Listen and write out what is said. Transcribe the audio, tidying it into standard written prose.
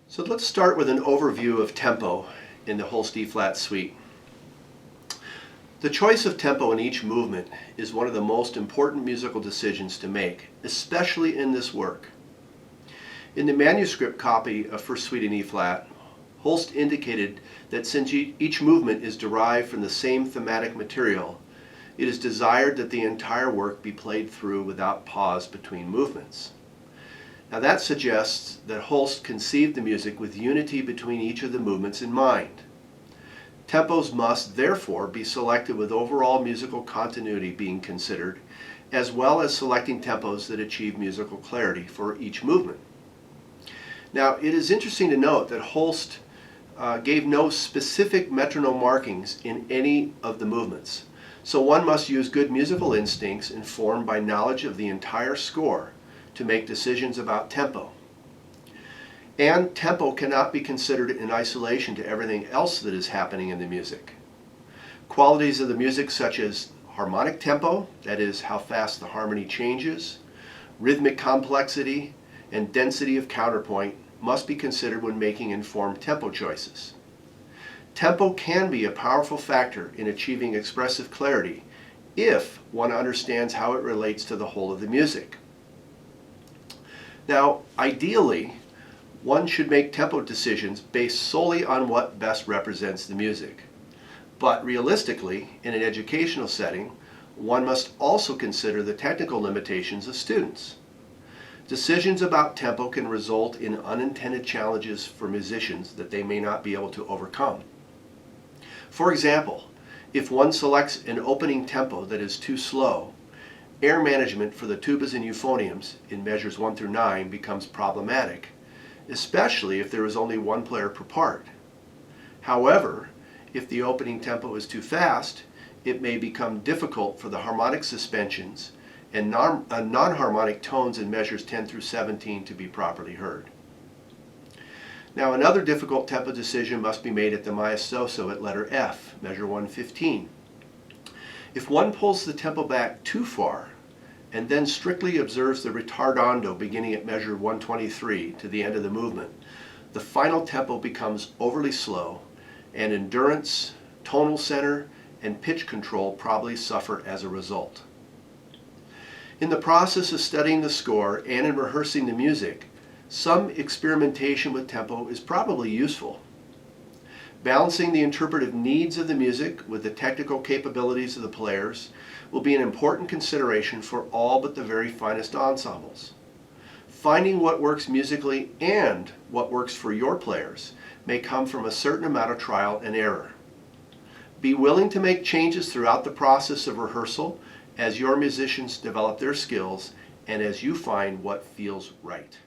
So let's start with an overview of tempo in the Holst E-flat suite. The choice of tempo in each movement is one of the most important musical decisions to make, especially in this work. In the manuscript copy of First Suite in E-flat, Holst indicated that since each movement is derived from the same thematic material, it is desired that the entire work be played through without pause between movements. Now that suggests that Holst conceived the music with unity between each of the movements in mind. Tempos must therefore be selected with overall musical continuity being considered, as well as selecting tempos that achieve musical clarity for each movement. Now it is interesting to note that Holst gave no specific metronome markings in any of the movements, so one must use good musical instincts informed by knowledge of the entire score to make decisions about tempo. And tempo cannot be considered in isolation to everything else that is happening in the music. Qualities of the music such as harmonic tempo, that is how fast the harmony changes, rhythmic complexity, and density of counterpoint must be considered when making informed tempo choices. Tempo can be a powerful factor in achieving expressive clarity if one understands how it relates to the whole of the music. Now, ideally, one should make tempo decisions based solely on what best represents the music. But realistically, in an educational setting, one must also consider the technical limitations of students. Decisions about tempo can result in unintended challenges for musicians that they may not be able to overcome. For example, if one selects an opening tempo that is too slow, air management for the tubas and euphoniums in measures 1 through 9 becomes problematic, especially if there is only one player per part. However, if the opening tempo is too fast, it may become difficult for the harmonic suspensions and non-harmonic tones in measures 10 through 17 to be properly heard. Now another difficult tempo decision must be made at the maestoso at letter F, measure 115. If one pulls the tempo back too far and then strictly observes the ritardando beginning at measure 123 to the end of the movement, the final tempo becomes overly slow, and endurance, tonal center, and pitch control probably suffer as a result. In the process of studying the score and in rehearsing the music, some experimentation with tempo is probably useful. Balancing the interpretive needs of the music with the technical capabilities of the players will be an important consideration for all but the very finest ensembles. Finding what works musically and what works for your players may come from a certain amount of trial and error. Be willing to make changes throughout the process of rehearsal as your musicians develop their skills and as you find what feels right.